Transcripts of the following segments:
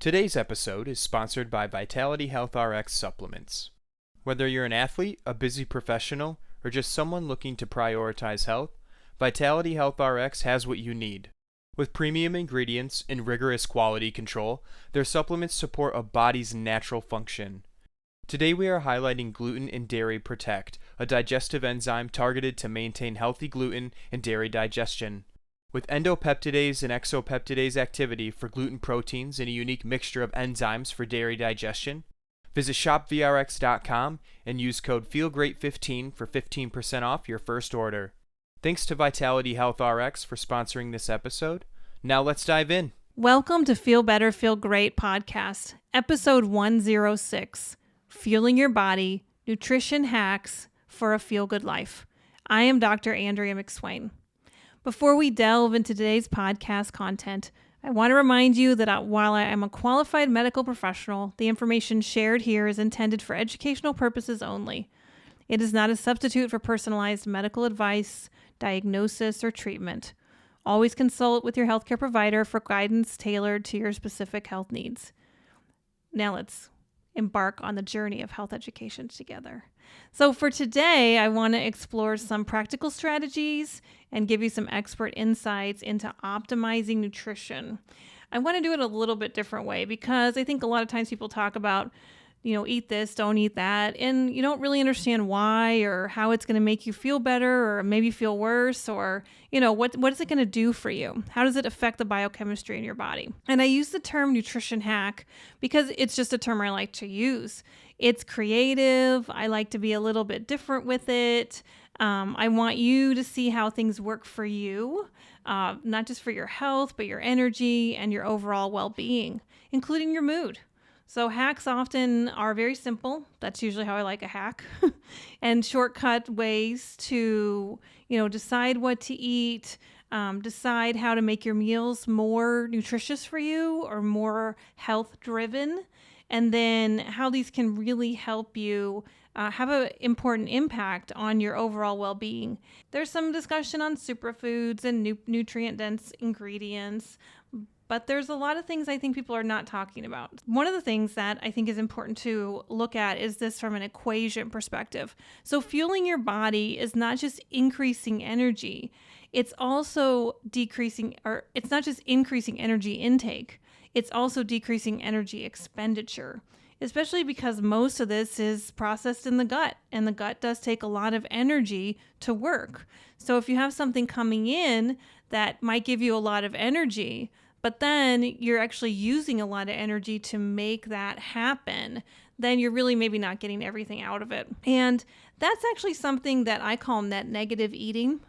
Today's episode is sponsored by Vitality Health RX supplements. Whether you're an athlete, a busy professional, or just someone looking to prioritize health, Vitality Health RX has what you need. With premium ingredients and rigorous quality control, their supplements support a body's natural function. Today we are highlighting Gluten and Dairy Protect, a digestive enzyme targeted to maintain healthy gluten and dairy digestion. With endopeptidase and exopeptidase activity for gluten proteins and a unique mixture of enzymes for dairy digestion, visit shopvrx.com and use code FEELGREAT15 for 15% off your first order. Thanks to Vitality Health RX for sponsoring this episode. Now let's dive in. Welcome to Feel Better, Feel Great podcast, episode 106, Fueling Your Body, Nutrition Hacks for a Feel-Good Life. I am Dr. Andrea McSwain. Before we delve into today's podcast content, I want to remind you that while I am a qualified medical professional, the information shared here is intended for educational purposes only. It is not a substitute for personalized medical advice, diagnosis, or treatment. Always consult with your healthcare provider for guidance tailored to your specific health needs. Now let's embark on the journey of health education together. So for today, I want to explore some practical strategies and give you some expert insights into optimizing nutrition. I want to do it a little bit different way because I think a lot of times people talk about, eat this, don't eat that, and you don't really understand why or how it's going to make you feel better or maybe feel worse or, what is it going to do for you? How does it affect the biochemistry in your body? And I use the term nutrition hack because it's just a term I like to use. It's creative. I like to be a little bit different with it. I want you to see how things work for you, not just for your health, but your energy and your overall well-being, including your mood. So hacks often are very simple. That's usually how I like a hack. And shortcut ways to, decide what to eat, decide how to make your meals more nutritious for you or more health driven. And then how these can really help you have an important impact on your overall well-being. There's some discussion on superfoods and nutrient-dense ingredients, but there's a lot of things I think people are not talking about. One of the things that I think is important to look at is this from an equation perspective. So fueling your body is not just increasing energy, it's also it's not just increasing energy intake, it's also decreasing energy expenditure, especially because most of this is processed in the gut, and the gut does take a lot of energy to work. So if you have something coming in that might give you a lot of energy, but then you're actually using a lot of energy to make that happen, then you're really maybe not getting everything out of it. And that's actually something that I call net negative eating.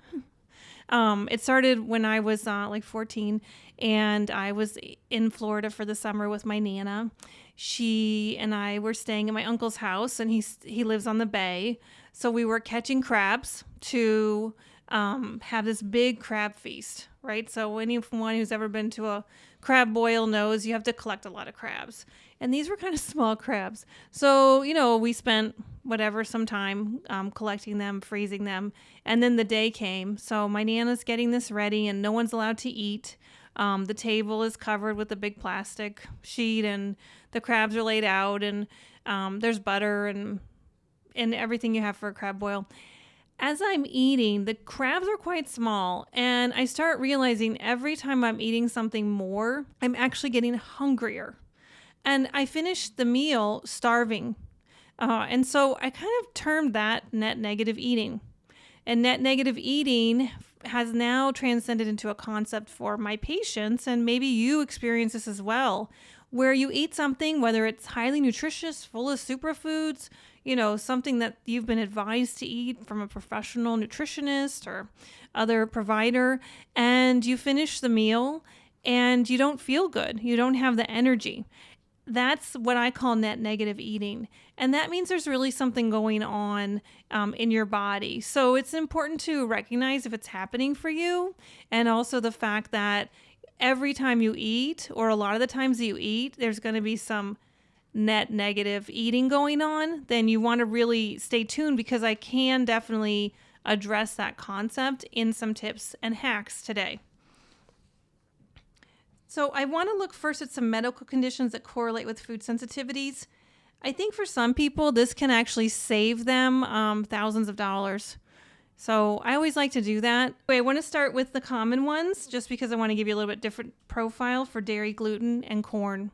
It started when I was 14 and I was in Florida for the summer with my Nana. She and I were staying in my uncle's house, and he lives on the bay. So we were catching crabs to have this big crab feast, right? So anyone who's ever been to a crab boil knows you have to collect a lot of crabs. And these were kind of small crabs. So, we spent some time collecting them, freezing them. And then the day came. So my Nana's getting this ready and no one's allowed to eat. The table is covered with a big plastic sheet and the crabs are laid out and there's butter and everything you have for a crab boil. As I'm eating, the crabs are quite small, and I start realizing every time I'm eating something more, I'm actually getting hungrier. And I finish the meal starving. And so I kind of termed that net negative eating. And net negative eating has now transcended into a concept for my patients, and maybe you experience this as well, where you eat something, whether it's highly nutritious, full of superfoods, something that you've been advised to eat from a professional nutritionist or other provider, and you finish the meal and you don't feel good. You don't have the energy. That's what I call net negative eating. And that means there's really something going on in your body. So it's important to recognize if it's happening for you, and also the fact that every time you eat, or a lot of the times that you eat, there's going to be some net negative eating going on. Then you want to really stay tuned, because I can definitely address that concept in some tips and hacks today. So I want to look first at some medical conditions that correlate with food sensitivities. I think for some people, this can actually save them thousands of dollars. So I always like to do that. I want to start with the common ones just because I want to give you a little bit different profile for dairy, gluten, and corn.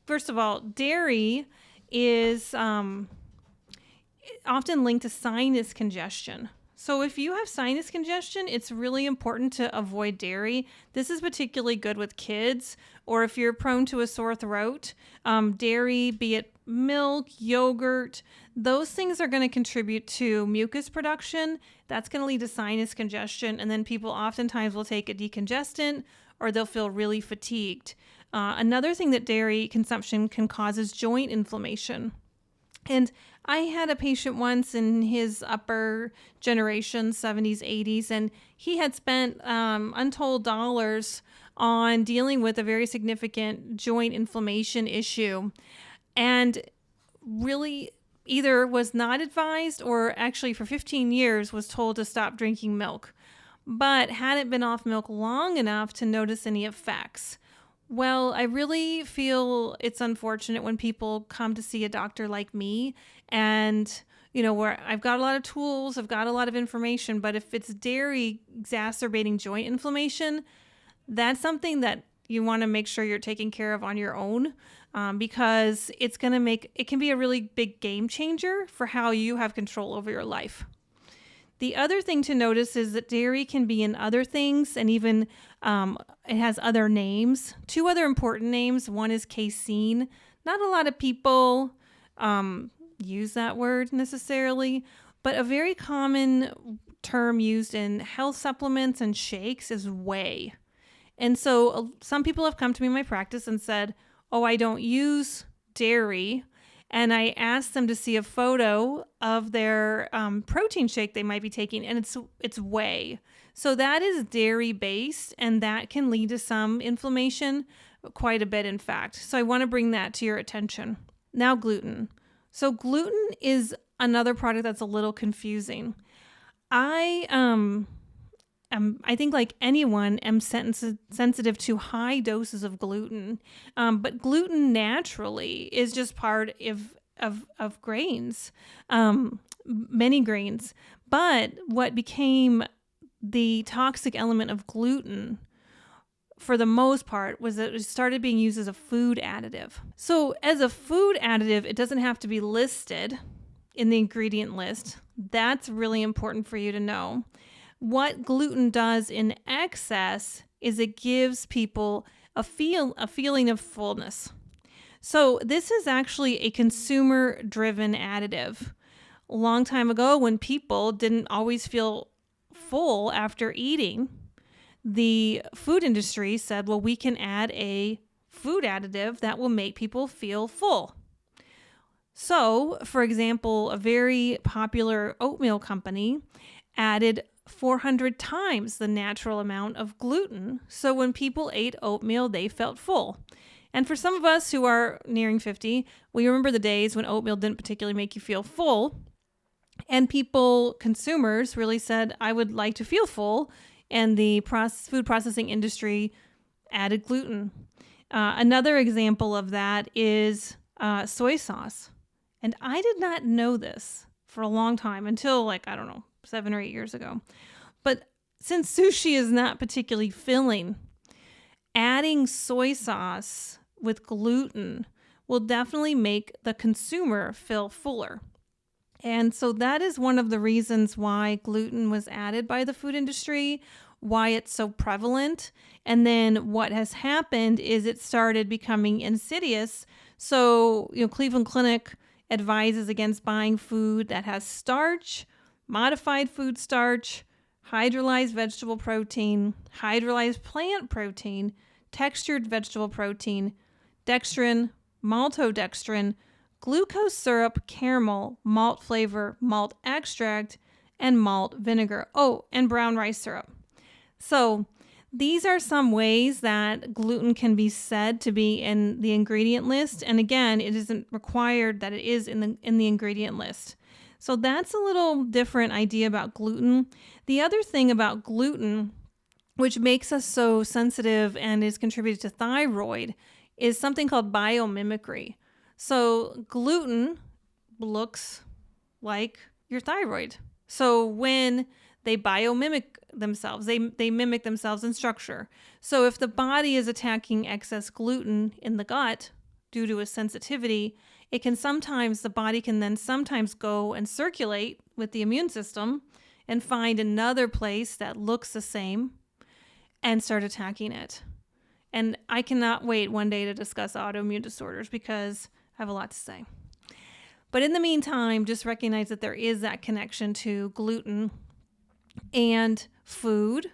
First of all, dairy is often linked to sinus congestion. So if you have sinus congestion, it's really important to avoid dairy. This is particularly good with kids, or if you're prone to a sore throat. Dairy, be it milk, yogurt, those things are going to contribute to mucus production. That's going to lead to sinus congestion, and then people oftentimes will take a decongestant or they'll feel really fatigued. Another thing that dairy consumption can cause is joint inflammation. And I had a patient once in his upper generation, 70s, 80s, and he had spent untold dollars on dealing with a very significant joint inflammation issue, and really either was not advised or actually for 15 years was told to stop drinking milk, but hadn't been off milk long enough to notice any effects. Well, I really feel it's unfortunate when people come to see a doctor like me and, where I've got a lot of tools, I've got a lot of information, but if it's dairy exacerbating joint inflammation, that's something that you want to make sure you're taking care of on your own, because it can be a really big game changer for how you have control over your life. The other thing to notice is that dairy can be in other things, and even it has other names. Two other important names. One is casein. Not a lot of people use that word necessarily, but a very common term used in health supplements and shakes is whey. And so some people have come to me in my practice and said, oh, I don't use dairy. And I asked them to see a photo of their protein shake they might be taking, and it's whey. So that is dairy based, and that can lead to some inflammation, quite a bit in fact. So I want to bring that to your attention. Now gluten. So gluten is another product that's a little confusing. I think like anyone, am sensitive to high doses of gluten, but gluten naturally is just part of grains, many grains. But what became the toxic element of gluten, for the most part, was that it started being used as a food additive. So as a food additive, it doesn't have to be listed in the ingredient list. That's really important for you to know. What gluten does in excess is it gives people a feeling of fullness. So this is actually a consumer-driven additive. A long time ago, when people didn't always feel full after eating, the food industry said, well, we can add a food additive that will make people feel full. So, for example, a very popular oatmeal company added 400 times the natural amount of gluten. So when people ate oatmeal, they felt full. And for some of us who are nearing 50, we remember the days when oatmeal didn't particularly make you feel full. And consumers really said, I would like to feel full. And the food processing industry added gluten. Another example of that is soy sauce. And I did not know this for a long time until 7 or 8 years ago. But since sushi is not particularly filling, adding soy sauce with gluten will definitely make the consumer feel fuller. And so that is one of the reasons why gluten was added by the food industry, why it's so prevalent. And then what has happened is it started becoming insidious. So, Cleveland Clinic advises against buying food that has starch, modified food starch, hydrolyzed vegetable protein, hydrolyzed plant protein, textured vegetable protein, dextrin, maltodextrin, glucose syrup, caramel, malt flavor, malt extract, and malt vinegar. Oh, and brown rice syrup. So these are some ways that gluten can be said to be in the ingredient list. And again, it isn't required that it is in the ingredient list. So that's a little different idea about gluten. The other thing about gluten which makes us so sensitive and is contributed to thyroid, is something called biomimicry. So gluten looks like your thyroid. So when they biomimic themselves, they mimic themselves in structure. So if the body is attacking excess gluten in the gut due to a sensitivity, the body can then sometimes go and circulate with the immune system and find another place that looks the same and start attacking it. And I cannot wait one day to discuss autoimmune disorders because I have a lot to say. But in the meantime, just recognize that there is that connection to gluten and food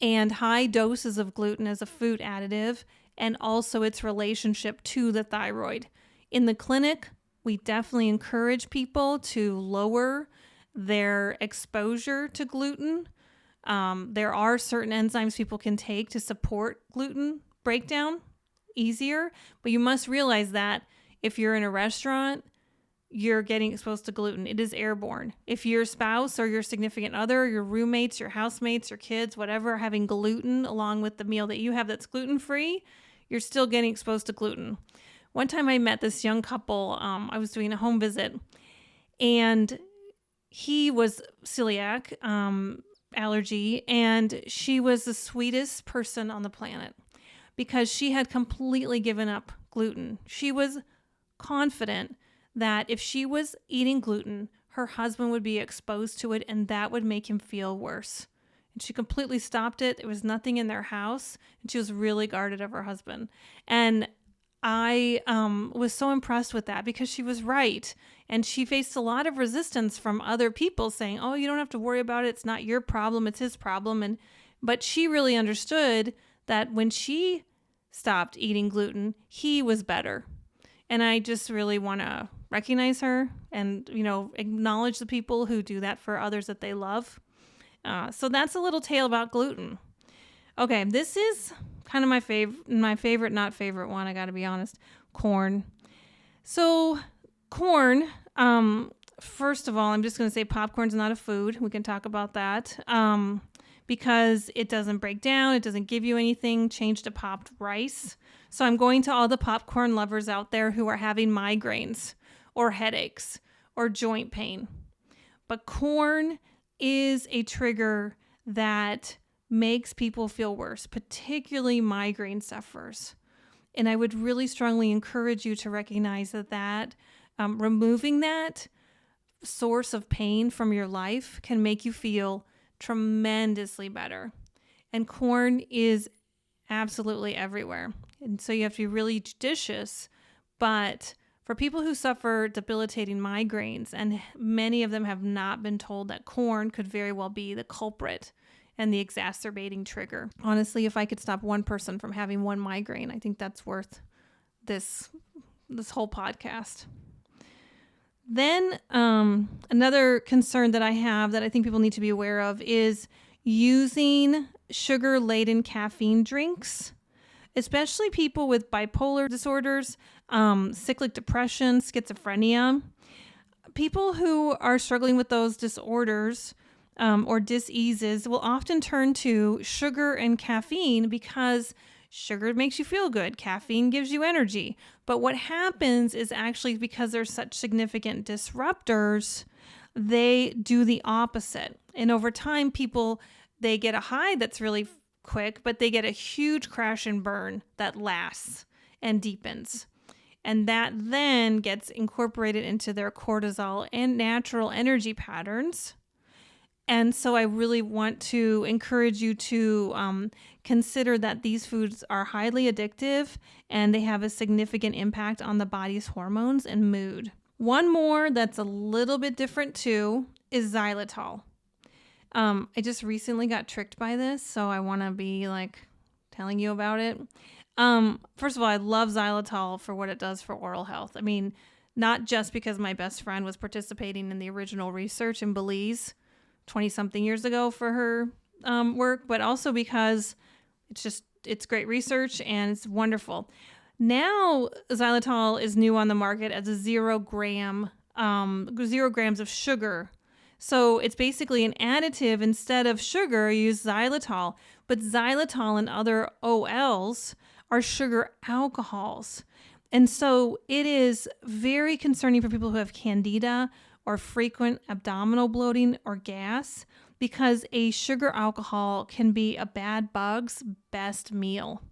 and high doses of gluten as a food additive, and also its relationship to the thyroid. In the clinic, we definitely encourage people to lower their exposure to gluten. There are certain enzymes people can take to support gluten breakdown easier, but you must realize that if you're in a restaurant, you're getting exposed to gluten. It is airborne. If your spouse or your significant other, your roommates, your housemates, your kids, whatever, are having gluten along with the meal that you have that's gluten-free, you're still getting exposed to gluten. One time I met this young couple. I was doing a home visit, and he was celiac allergy, and she was the sweetest person on the planet because she had completely given up gluten. She was confident that if she was eating gluten, her husband would be exposed to it and that would make him feel worse. And she completely stopped it. There was nothing in their house, and she was really guarded of her husband. And I was so impressed with that because she was right. And she faced a lot of resistance from other people saying, oh, you don't have to worry about it. It's not your problem. It's his problem. But she really understood that when she stopped eating gluten, he was better. And I just really want to recognize her and, acknowledge the people who do that for others that they love. So that's a little tale about gluten. Okay, this is kind of my favorite, not favorite one, I got to be honest, corn. So corn, first of all, I'm just going to say popcorn's not a food. We can talk about that because it doesn't break down. It doesn't give you anything. Change to popped rice. So I'm going to all the popcorn lovers out there who are having migraines or headaches or joint pain. But corn is a trigger that makes people feel worse, particularly migraine sufferers. And I would really strongly encourage you to recognize that removing that source of pain from your life can make you feel tremendously better. And corn is absolutely everywhere. And so you have to be really judicious. But for people who suffer debilitating migraines, and many of them have not been told that corn could very well be the culprit and the exacerbating trigger. Honestly, if I could stop one person from having one migraine, I think that's worth this whole podcast. Then another concern that I have that I think people need to be aware of is using sugar-laden caffeine drinks, especially people with bipolar disorders, cyclic depression, schizophrenia. People who are struggling with those disorders or diseases will often turn to sugar and caffeine because sugar makes you feel good. Caffeine gives you energy. But what happens is actually because they're such significant disruptors, they do the opposite. And over time, they get a high that's really quick, but they get a huge crash and burn that lasts and deepens. And that then gets incorporated into their cortisol and natural energy patterns. And so I really want to encourage you to consider that these foods are highly addictive and they have a significant impact on the body's hormones and mood. One more that's a little bit different too is xylitol. I just recently got tricked by this, so I want to be telling you about it. First of all, I love xylitol for what it does for oral health. I mean, not just because my best friend was participating in the original research in Belize 20-something years ago for her work, but also because it's great research and it's wonderful. Now, xylitol is new on the market as a 0 grams of sugar. So it's basically an additive. Instead of sugar, you use xylitol. But xylitol and other OLs are sugar alcohols. And so it is very concerning for people who have candida or frequent abdominal bloating or gas, because a sugar alcohol can be a bad bug's best meal.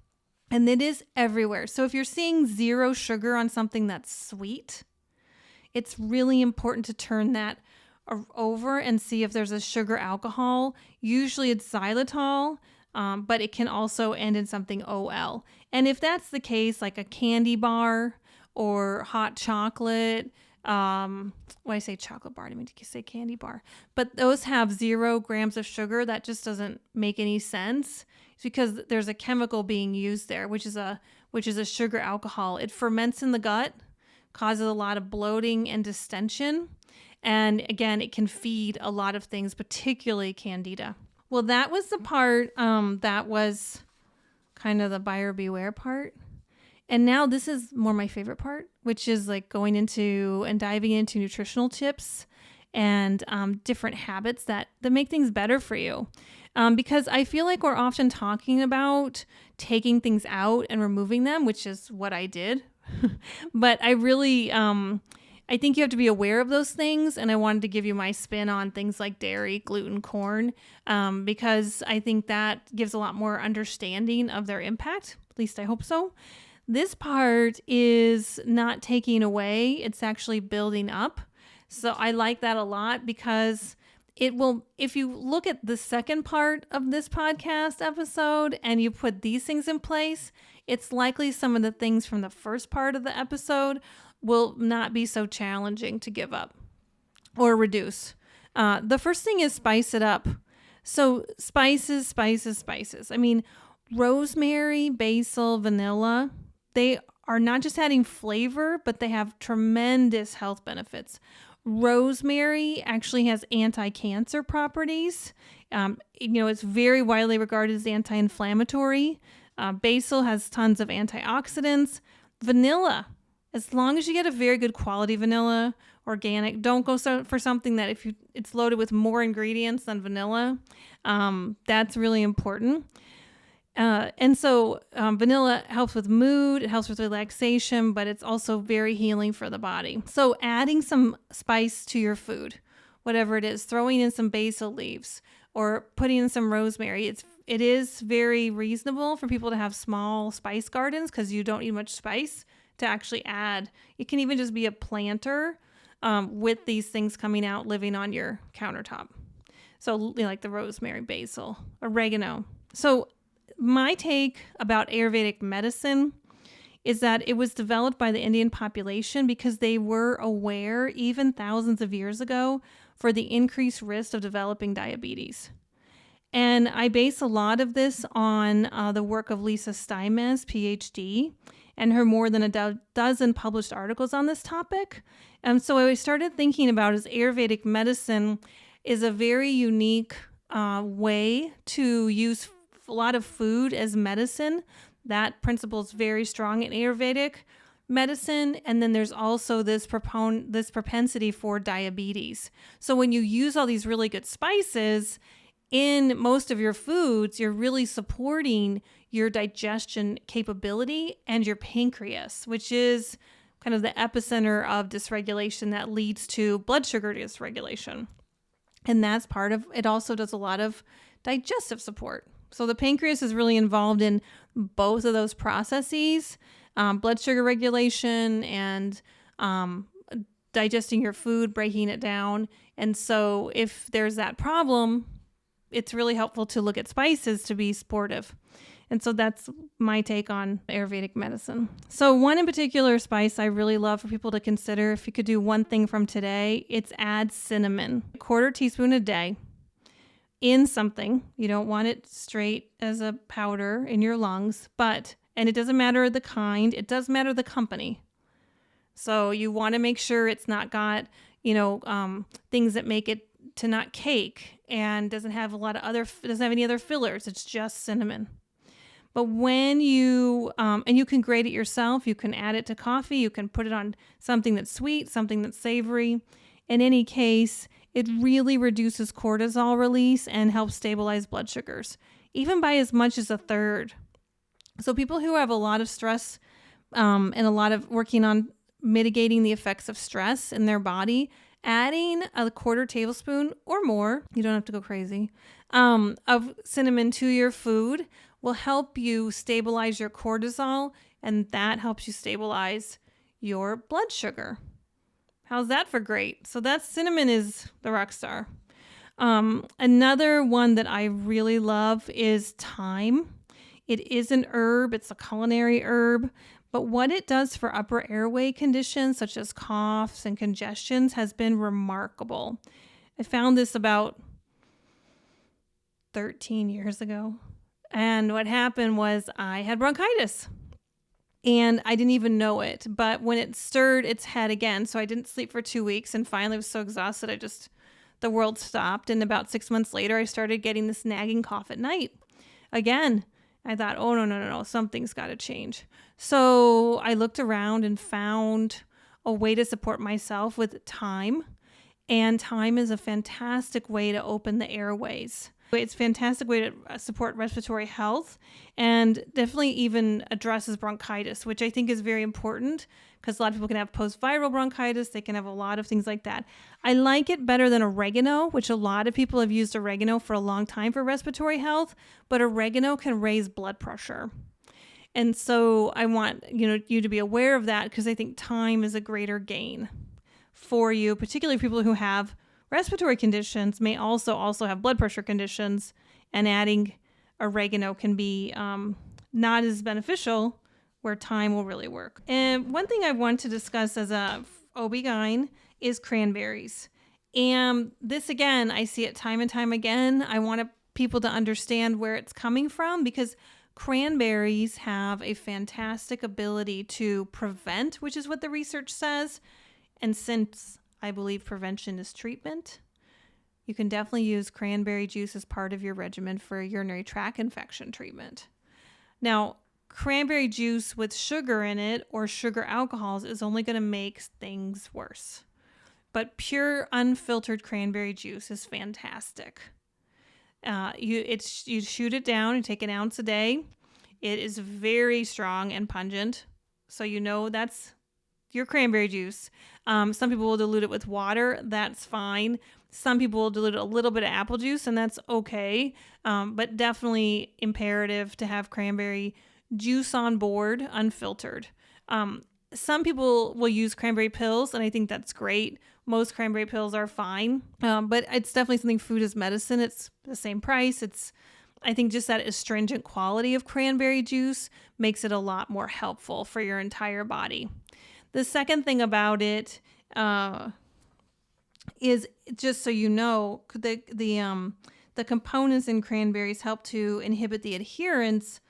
And it is everywhere. So if you're seeing 0 sugar on something that's sweet, it's really important to turn that over and see if there's a sugar alcohol. Usually it's xylitol, but it can also end in something OL. And if that's the case, like a candy bar or hot chocolate, when I say chocolate bar, I didn't mean to say candy bar, but those have 0 grams of sugar. That just doesn't make any sense. It's because there's a chemical being used there, which is a sugar alcohol. It ferments in the gut, causes a lot of bloating and distension. And again, it can feed a lot of things, particularly candida. Well, that was the part that was kind of the buyer beware part. And now this is more my favorite part, which is like going into and diving into nutritional tips and different habits that make things better for you. Because I feel like we're often talking about taking things out and removing them, which is what I did. But I really, I think you have to be aware of those things. And I wanted to give you my spin on things like dairy, gluten, corn, because I think that gives a lot more understanding of their impact. At least I hope so. This part is not taking away, it's actually building up. So I like that a lot, because it will, if you look at the second part of this podcast episode and you put these things in place, it's likely some of the things from the first part of the episode will not be so challenging to give up or reduce. The first thing is spice it up. So spices. I mean, rosemary, basil, vanilla, they are not just adding flavor, but they have tremendous health benefits. Rosemary actually has anti-cancer properties. It's very widely regarded as anti-inflammatory. Basil has tons of antioxidants. Vanilla, as long as you get a very good quality vanilla, organic, don't go for something that it's loaded with more ingredients than vanilla. That's really important. And so vanilla helps with mood, it helps with relaxation, but it's also very healing for the body. So adding some spice to your food, whatever it is, throwing in some basil leaves or putting in some rosemary. It is very reasonable for people to have small spice gardens, because you don't need much spice to actually add. It can even just be a planter with these things coming out, living on your countertop. So like the rosemary, basil, oregano. So my take about Ayurvedic medicine is that it was developed by the Indian population because they were aware, even thousands of years ago, for the increased risk of developing diabetes. And I base a lot of this on the work of Lisa Steinmetz, PhD, and her more than a dozen published articles on this topic. And so I started thinking about is Ayurvedic medicine is a very unique way to use a lot of food as medicine. That principle is very strong in Ayurvedic medicine. And then there's also this propensity for diabetes. So when you use all these really good spices in most of your foods, you're really supporting your digestion capability and your pancreas, which is kind of the epicenter of dysregulation that leads to blood sugar dysregulation. And that's part of it. Also does a lot of digestive support. So the pancreas is really involved in both of those processes, blood sugar regulation and digesting your food, breaking it down. And so if there's that problem, it's really helpful to look at spices to be supportive. And so that's my take on Ayurvedic medicine. So one in particular spice I really love for people to consider, if you could do one thing from today, it's add cinnamon, 1/4 teaspoon a day in something. You don't want it straight as a powder in your lungs, and it doesn't matter the kind, it does matter the company. So you want to make sure it's not got, things that make it to not cake and doesn't have any other fillers. It's just cinnamon. But when you, and you can grate it yourself, you can add it to coffee, you can put it on something that's sweet, something that's savory. In any case, It really reduces cortisol release and helps stabilize blood sugars, even by as much as a third. So people who have a lot of stress and a lot of working on mitigating the effects of stress in their body, adding a quarter tablespoon or more, you don't have to go crazy, of cinnamon to your food will help you stabilize your cortisol, and that helps you stabilize your blood sugar. How's that for great? So cinnamon is the rock star. Another one that I really love is thyme. It is an herb. It's a culinary herb. But what it does for upper airway conditions such as coughs and congestions has been remarkable. I found this about 13 years ago. And what happened was I had bronchitis. And I didn't even know it. But when it stirred its head again, so I didn't sleep for 2 weeks, and finally I was so exhausted, the world stopped. And about 6 months later, I started getting this nagging cough at night. Again, I thought, oh, no, something's got to change. So I looked around and found a way to support myself with thyme. And thyme is a fantastic way to open the airways. It's a fantastic way to support respiratory health and definitely even addresses bronchitis, which I think is very important because a lot of people can have post-viral bronchitis. They can have a lot of things like that. I like it better than oregano, which a lot of people have used oregano for a long time for respiratory health, but oregano can raise blood pressure. And so I want you to be aware of that because I think thyme is a greater gain for you, particularly people who have respiratory conditions may also have blood pressure conditions, and adding oregano can be not as beneficial where thyme will really work. And one thing I want to discuss as a OB-GYN is cranberries. And this, again, I see it time and time again. I want people to understand where it's coming from because cranberries have a fantastic ability to prevent, which is what the research says. And since I believe prevention is treatment, you can definitely use cranberry juice as part of your regimen for urinary tract infection treatment. Now, cranberry juice with sugar in it or sugar alcohols is only going to make things worse. But pure unfiltered cranberry juice is fantastic. You shoot it down and take an ounce a day. It is very strong and pungent, so that's your cranberry juice. Some people will dilute it with water. That's fine. Some people will dilute a little bit of apple juice, and that's okay. But definitely imperative to have cranberry juice on board, unfiltered. Some people will use cranberry pills, and I think that's great. Most cranberry pills are fine, but it's definitely something food is medicine. It's the same price. I think just that astringent quality of cranberry juice makes it a lot more helpful for your entire body. The second thing about it is, just so you know, the components in cranberries help to inhibit the adherence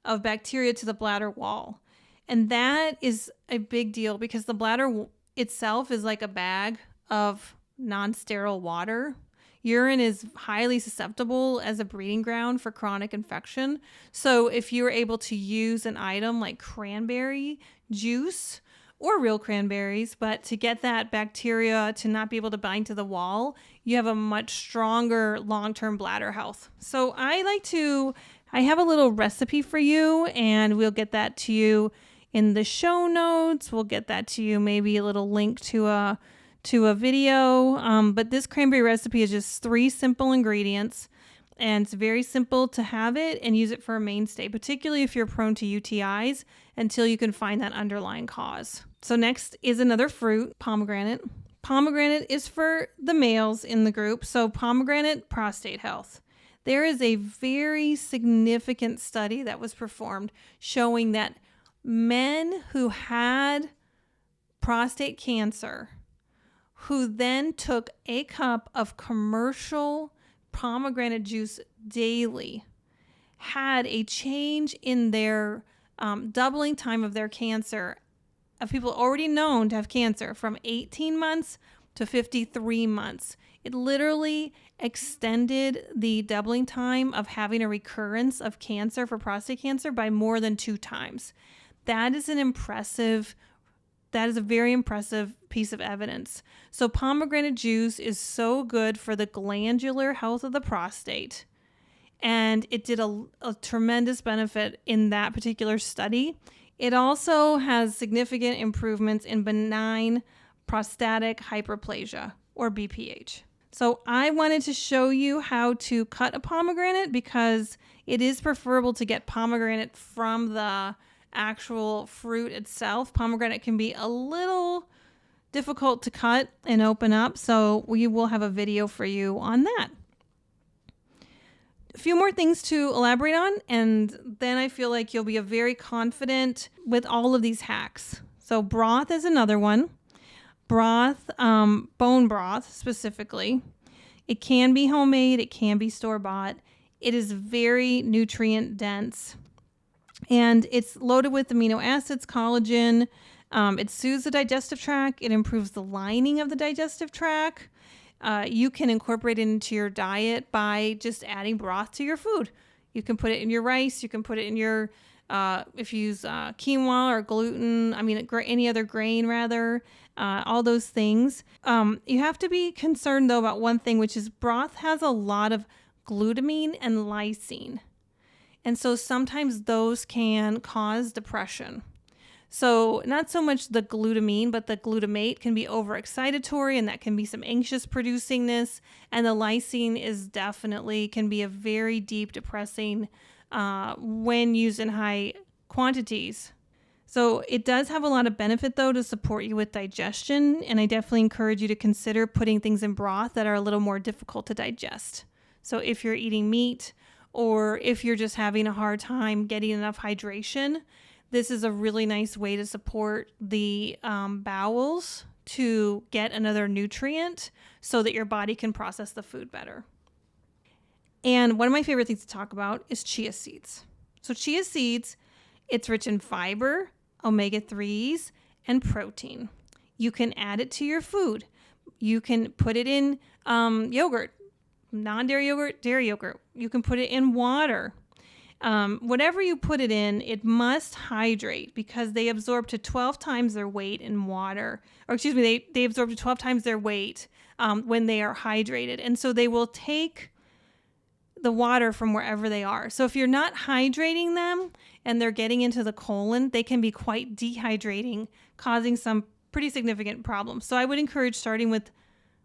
of bacteria to the bladder wall. And that is a big deal because the bladder itself is like a bag of non-sterile water. Urine is highly susceptible as a breeding ground for chronic infection. So if you're able to use an item like cranberry juice or real cranberries, but to get that bacteria to not be able to bind to the wall, you have a much stronger long-term bladder health. So I have a little recipe for you, and we'll get that to you in the show notes. We'll get that to you, maybe a little link to a video. But this cranberry recipe is just 3 simple ingredients, and it's very simple to have it and use it for a mainstay, particularly if you're prone to UTIs, until you can find that underlying cause. So next is another fruit, pomegranate. Pomegranate is for the males in the group. So pomegranate, prostate health. There is a very significant study that was performed showing that men who had prostate cancer, who then took a cup of commercial pomegranate juice daily, had a change in their doubling time of their cancer of people already known to have cancer from 18 months to 53 months. It literally extended the doubling time of having a recurrence of cancer for prostate cancer by more than 2 times. That is an impressive that is a very impressive piece of evidence. So pomegranate juice is so good for the glandular health of the prostate. And it did a tremendous benefit in that particular study. It also has significant improvements in benign prostatic hyperplasia, or BPH. So I wanted to show you how to cut a pomegranate because it is preferable to get pomegranate from the actual fruit itself. Pomegranate can be a little difficult to cut and open up, so we will have a video for you on that. A few more things to elaborate on, and then I feel like you'll be very confident with all of these hacks. So broth is another one. Broth, bone broth specifically. It can be homemade. It can be store-bought. It is very nutrient dense. And it's loaded with amino acids, collagen. It soothes the digestive tract. It improves the lining of the digestive tract. You can incorporate it into your diet by just adding broth to your food. You can put it in your rice. You can put it in your, if you use quinoa or gluten, any other grain rather, all those things. You have to be concerned though about one thing, which is broth has a lot of glutamine and lysine. And so sometimes those can cause depression. So not so much the glutamine, but the glutamate can be overexcitatory, and that can be some anxious producingness. And the lysine is definitely can be a very deep depressing when used in high quantities. So it does have a lot of benefit though to support you with digestion. And I definitely encourage you to consider putting things in broth that are a little more difficult to digest. So if you're eating meat, or if you're just having a hard time getting enough hydration, this is a really nice way to support the bowels to get another nutrient so that your body can process the food better. And one of my favorite things to talk about is chia seeds. So chia seeds, it's rich in fiber, omega-3s, and protein. You can add it to your food. You can put it in yogurt, non-dairy yogurt, dairy yogurt. You can put it in water. Whatever you put it in, it must hydrate because they absorb to 12 times their weight in water. They absorb to 12 times their weight when they are hydrated. And so they will take the water from wherever they are. So if you're not hydrating them and they're getting into the colon, they can be quite dehydrating, causing some pretty significant problems. So I would encourage starting with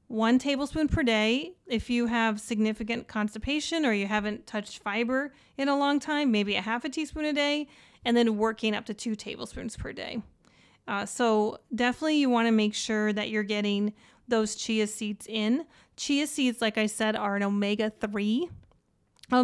1 tablespoon per day. If you have significant constipation or you haven't touched fiber in a long time, maybe a half a teaspoon a day, and then working up to 2 tablespoons per day. So definitely you want to make sure that you're getting those chia seeds in. Chia seeds, like I said, are an omega-3.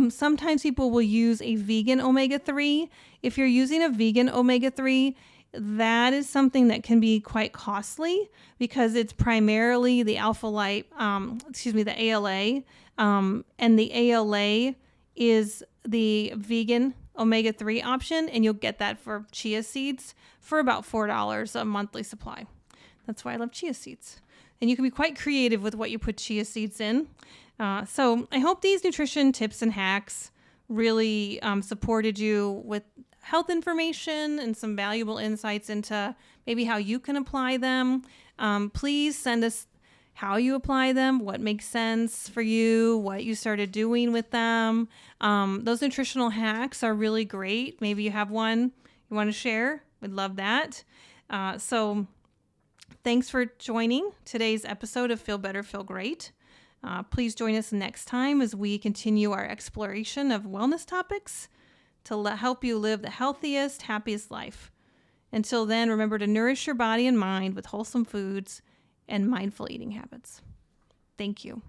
Sometimes people will use a vegan omega-3. If you're using a vegan omega-3, that is something that can be quite costly because it's primarily the the ALA. And the ALA is the vegan omega-3 option, and you'll get that for chia seeds for about $4 a monthly supply. That's why I love chia seeds. And you can be quite creative with what you put chia seeds in. So I hope these nutrition tips and hacks really supported you with health information and some valuable insights into maybe how you can apply them. Please send us how you apply them, what makes sense for you, what you started doing with them. Those nutritional hacks are really great. Maybe you have one you want to share. We'd love that. So thanks for joining today's episode of Feel Better, Feel Great. Please join us next time as we continue our exploration of wellness topics to help you live the healthiest, happiest life. Until then, remember to nourish your body and mind with wholesome foods and mindful eating habits. Thank you.